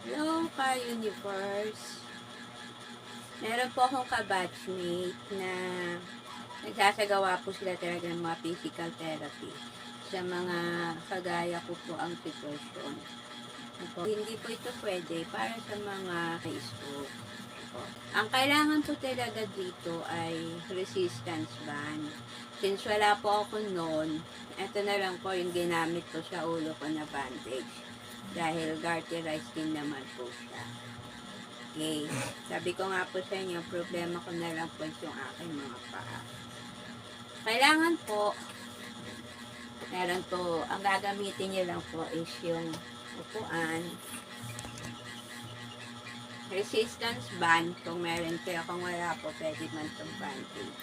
Hello, ka-universe. Meron po akong ka-batchmate na nagsasagawa po sila talaga ng mga physical therapy sa mga kagaya ko po ang sitwasyon. Hindi po ito pwede para sa mga stroke. Ang kailangan po talaga dito ay resistance band. Since wala po ako noon, ito na lang po yung ginamit ko sa ulo ko na bandage. Dahil garterized din naman po siya. Okay. Sabi ko nga po sa inyo, problema ko na lang po yung aking mga paa. Kailangan po, meron po, ang gagamitin niyo lang po is yung upuan, resistance band, kung meron kayo, kung wala po, pwede man itong bandage.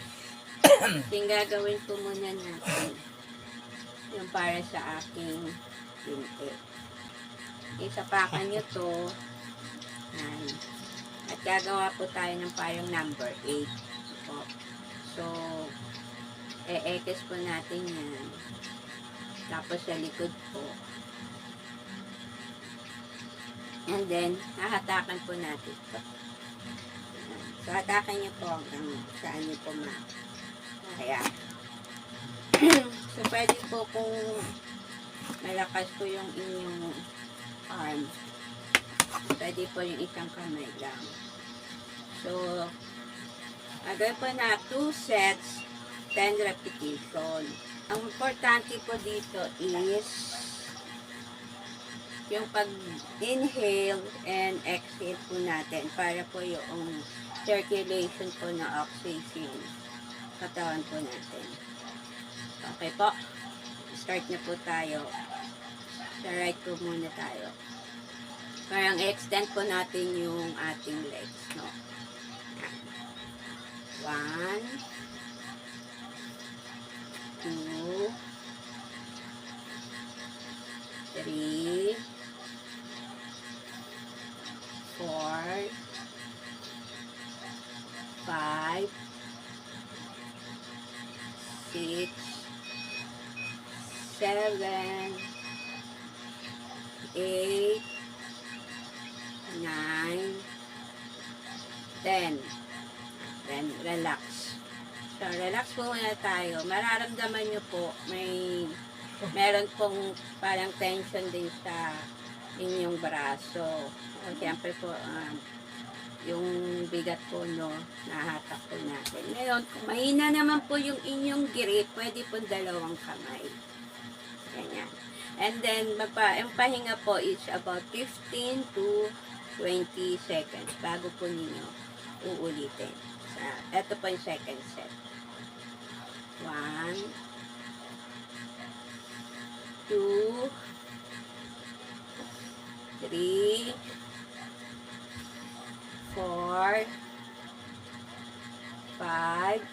Yung gagawin po muna natin, yung para sa aking binti. Isapakan nyo to, at gagawa po tayo ng parang number 8 po. So, e-ekes po natin yan. Tapos sa likod po. And then, hahatakan po natin ito. So, hatakan nyo po hanggang saan nyo po kaya. So, pwede po kung malakas po yung inyong arm. Pwede po yung isang kamay lang. So, agad po na 2 sets, 10 repetition. Ang importante po dito is yung pag-inhale and exhale po natin para po yung circulation po ng oxygen katawan po natin. Okay po. Start na po tayo. Sa right po muna tayo. Parang extend po natin yung ating legs, no? 1, 2, 3, 4, 5, 6, 7, 8, 9, 10. Then, relax. So, relax po muna tayo. Mararamdaman nyo po, meron pong parang tension din sa inyong braso. O, siyempre po, yung bigat po, no, nahatak po natin. Ngayon, kung mahina naman po yung inyong grip, pwede po dalawang kamay. Ganyan. And then, ang pahinga po is about 15 to 20 seconds bago po ninyo uulitin. Ito po yung second set. 1, 2, 3, 4, 5,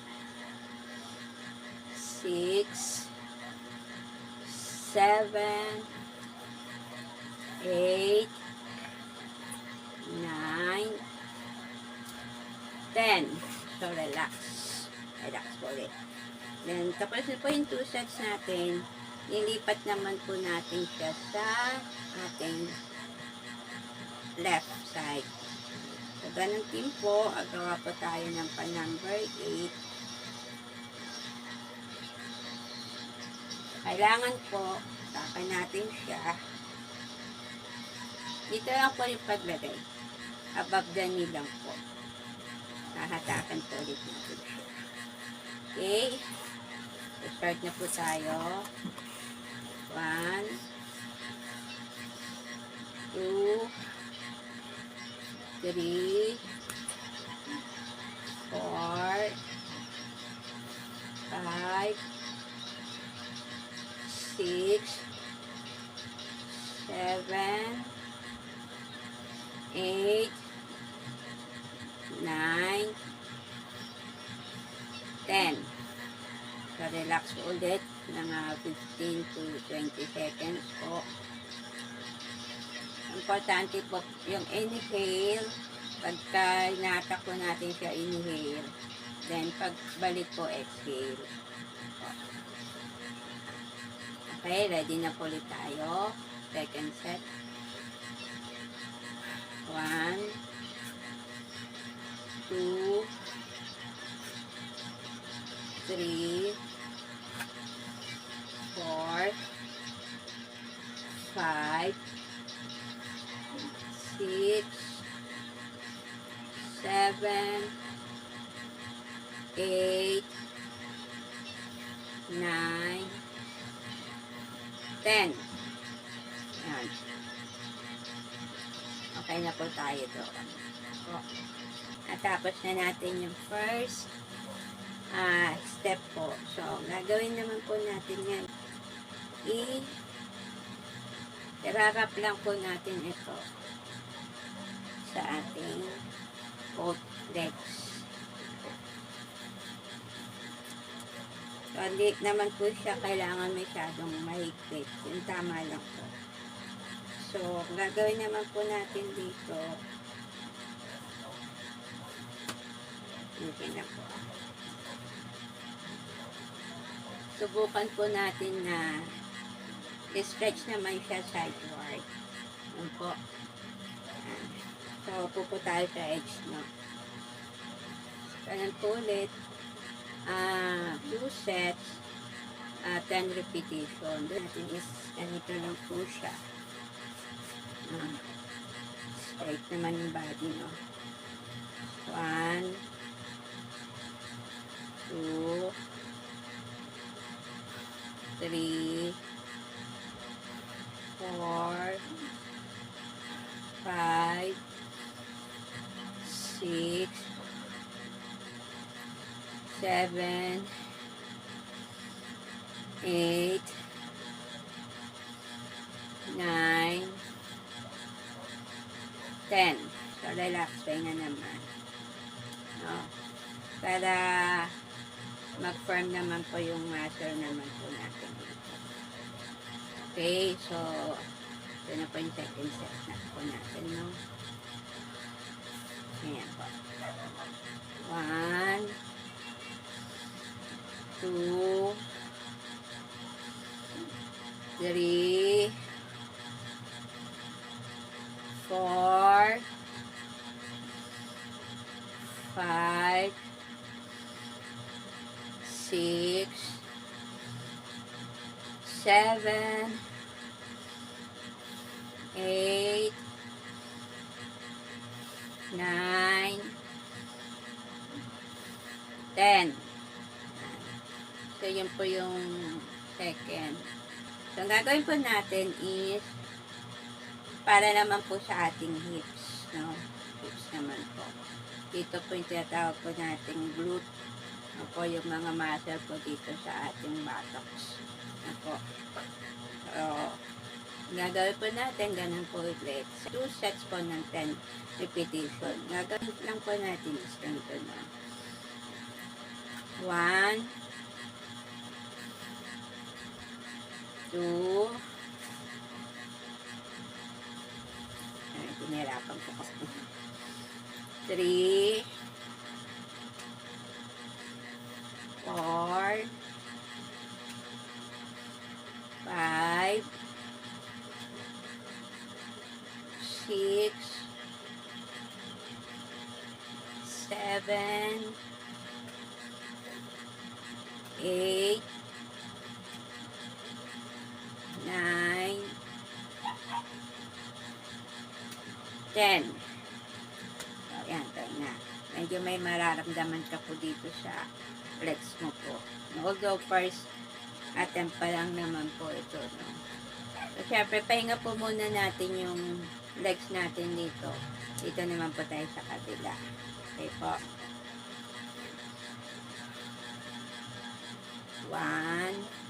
6, 7, 8, 9, 10. So, relax. Relax po ulit. Then, tapos na po yung 2 sets natin. Nilipat naman po natin siya sa ating left side. So, ganun din po. Agawa po tayo ng pa-number 8. Kailangan po, takan natin siya. Dito lang po yung paglagay. Above the knee lang po. Hahatakan po ulit natin siya. Okay. So, start na po tayo. 1, 2, 3, 4, 5, 6, 7, 8, 9, 10. So, relax po ulit ng 15 to 20 seconds po. Importante po yung inhale. Pagka inatak po natin siya, inhale. Then, pagbalik po, exhale. Okay, ready na po ulit tayo. Second set. 7, 8, 9, 10. Yan. Okay na po tayo doon. Natapos na natin yung first step po. So, gagawin naman po natin yan. I-wrap lang po natin ito sa ating both legs. So, hindi naman po siya kailangan masyadong mahigpit. Yung tama lang po. So, gagawin naman po natin dito. Okay na po. Subukan po natin na i-stretch naman siya sideward. Yan po. So, pupo tayo sa edge, no? Ganun po ulit. 2 sets, 10 repetition. Doon natin is, ganito lang po siya. Straight naman yung body, no? 1, 2, 3, 4, 5, 6, 7, 8, 9, 10. So, relax tayo na naman. No? Para mag-firm naman po yung muscle naman po natin. Okay, so ito na po yung second set na po natin, no? Ayan po. 1, 2, 3, 4, 5, 6, 7, 8, 9, 10. So, yun po yung second. So, ang gagawin po natin is para naman po sa ating hips. No? Hips naman po. Dito po yung tinatawag po nating glute. Ano po yung mga muscle po dito sa ating buttocks. Ano po. So, gagawin po natin, ganun po ulit. 2 sets po ng 10 repetition. Gagawin lang po natin is ganito na. 1, 2, tinirapan ko kasi. 3, 4, 5, 6, 7, 8, 9, 10. So, yan, tayo na. Medyo may mararamdaman ka po dito sa legs mo po. Although first attempt pa lang naman po ito, no? So, syempre, pahinga po muna natin yung legs natin dito. Dito naman po tayo sa kabila. Okay po. 1.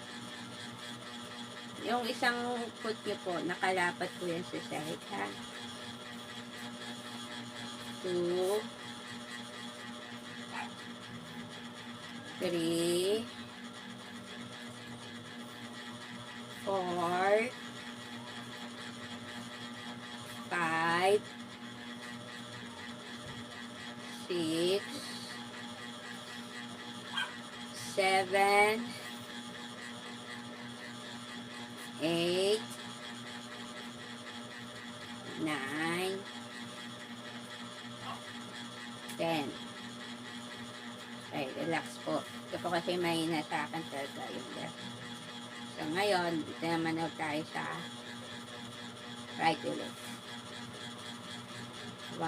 Yung isang foot nyo po, nakalapat po yan sa sahig, ha? 2, 3, 4, 5, 6, 7, 8, 9, 10. Okay, relax po. Ito po kasi mahina sa akin talaga yung left. So, ngayon, dito naman tayo sa right ulit. 1,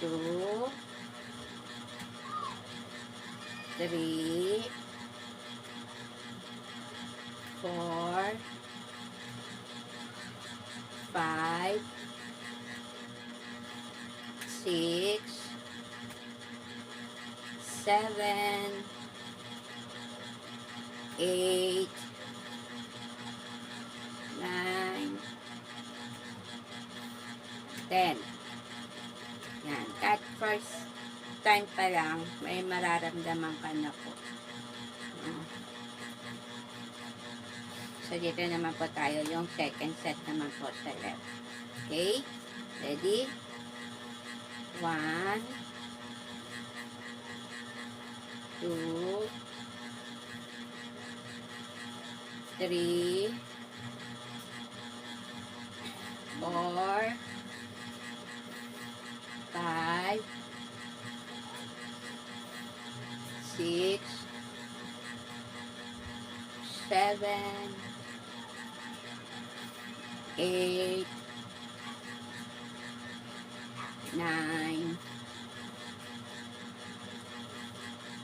2, 3, 4, 5, 6, 7, 8, 9, 10. Yan. At first time pa lang, may mararamdaman ka na po. So, dito naman po tayo, yung second set naman po sa left. Okay? Ready? 1, 2, 3, 4, 5, 6, 7, 8, 9,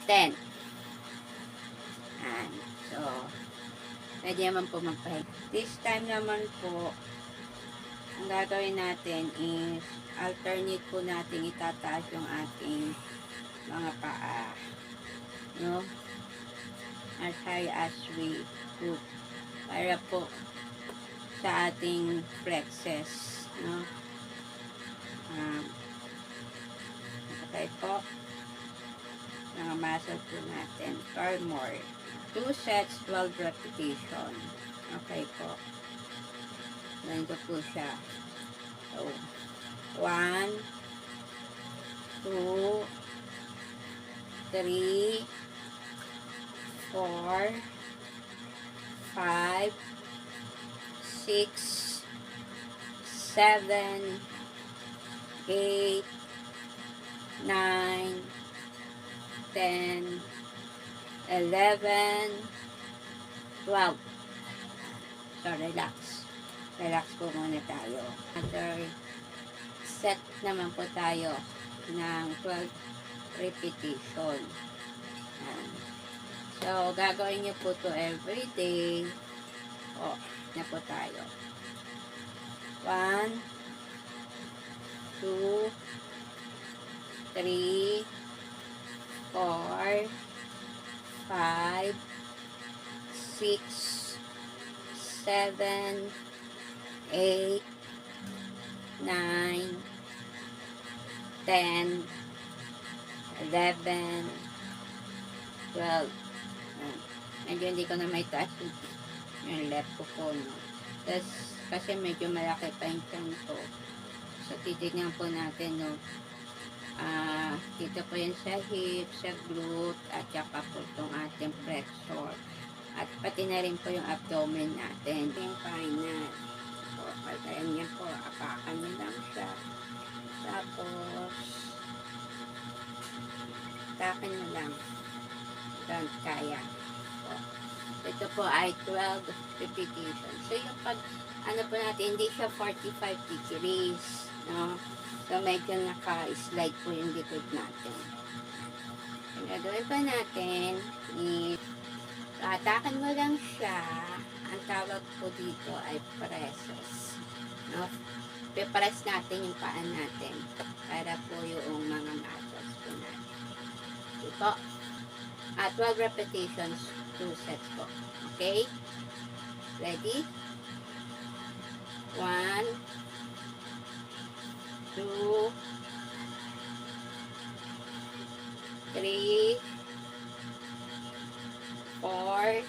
10. And so, pwede naman po magpahinga. This time naman po, ang gagawin natin is alternate po natin itataas yung ating mga paa. No? As high as we could. Para po sa ating flexes. No? Okay po. Mga muscle po natin. 4 more. 2 sets, 12 repetition. Okay po. Ganito po siya. So, 1, 2, 3, 4, 5, 6, 7, 8, 9, 10, 11, 12. So, relax. Relax po muna tayo. Another set naman po tayo ng 12 repetition. Yan. So, gagawin nyo po to every day. O, na po tayo. 1, 2, 3, 4, 5, 6, 7, 8, 9, 10, 11, 12. Medyo hindi ko na may taas yung left ko po, no? Tapos, kasi medyo malaki pa yung tiyan ko. So, titignan po natin, no? Dito po yan sa hip, sa glute, at saka po itong ating flexor. At pati na rin po yung abdomen natin. Yung final. So, pagkayan niya po, apakan niyo lang siya. Tapos, takan mo lang. Don't kaya. So, ito po ay 12 repetition. So, yung pag, ano po natin, hindi siya 45 degrees. No? So, medyo naka-slide po yung likod natin. Ang gagawin pa natin is, atakan mo lang siya. Ang tawag po dito ay presses. No? Pipress natin yung paan natin para po yung mga muscles po natin. Ito. 12 repetitions, 2 sets po. Okay? Ready? 1, 2, 3, 4,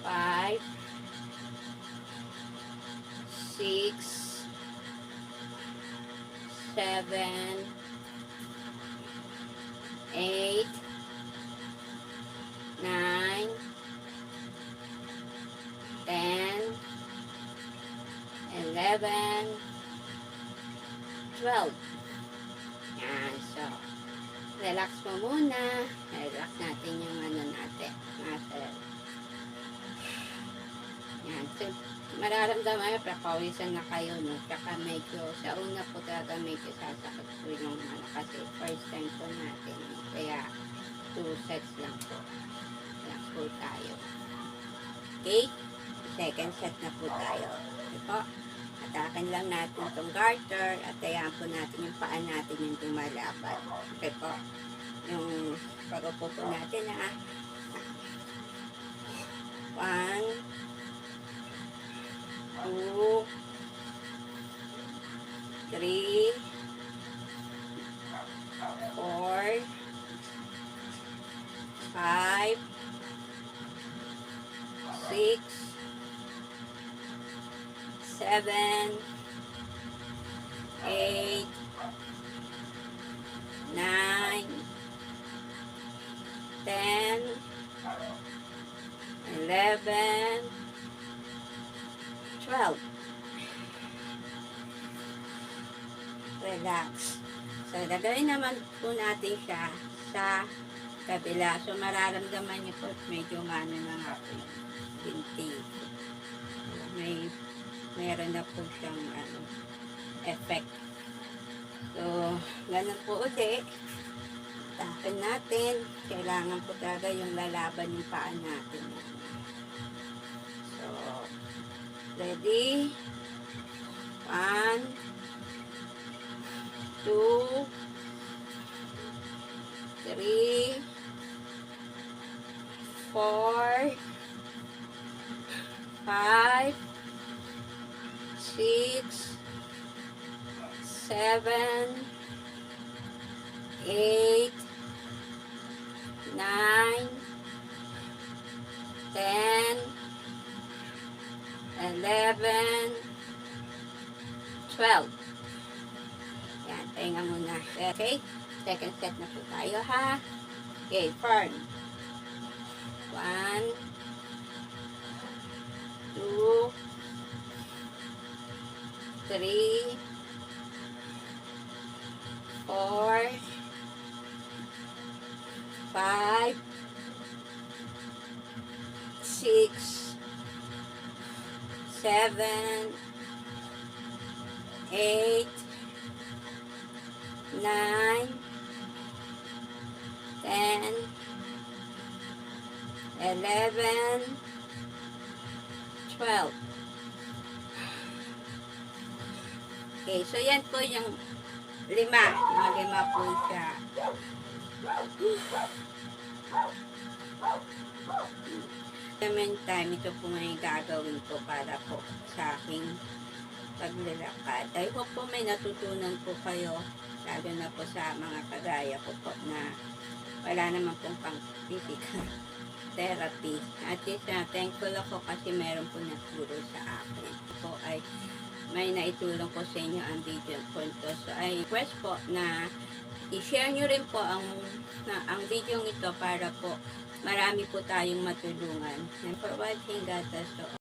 5, 6, 7, 8, 9, 10, 11, 12. Yan. So, relax mo muna. Relax natin yung ano natin. Muscle. Yan. So, mararamdaman nyo, papawisan na kayo, no? Tsaka medyo, sa una po talaga medyo sasakit po yung kasi first time po natin. Kaya, 2 sets lang po. Lang po tayo. Okay? Second set na po tayo. Okay po? Atakin lang natin itong garter at ayan po natin yung paan natin yung lumalaban. Okay po? Yung pag-upo po natin na 1, 2, 3, 4, 5, 6, 7, 8, 9, 10, 11, 12. Relax. So, gagawin naman po natin siya sa kabila. So, mararamdaman niyo po medyo mano na nga po yung binti. Meron na po siyang effect. So, ganun po ulit. Takin natin. Kailangan po talaga yung lalaban yung paan natin. So, ready? 1, 2, 3, 4, 5, 6, 7, 8, 9, 10, 11, 12. Yan, pahinga muna. Okay? Second set na po tayo, ha? Okay, firm. 1, 2, 3, 4, 5, 6, 7, 8, 9, 10, 11, 12. Okay, so yan po yung 5. Mga 5 po siya. Sa meantime, ito po may gagawin ko para po sa aking paglalakad. I hope po may natutunan po kayo, lalo na po sa mga kagaya ko po na wala naman pong pang physical therapy. At least thankful ako kasi meron po nagturo sa akin. Po ay may naitulong po sa inyo ang video po ito. So I request po na i-share nyo rin po ang video ito para po marami po tayong matulungan. And for watching, God bless you.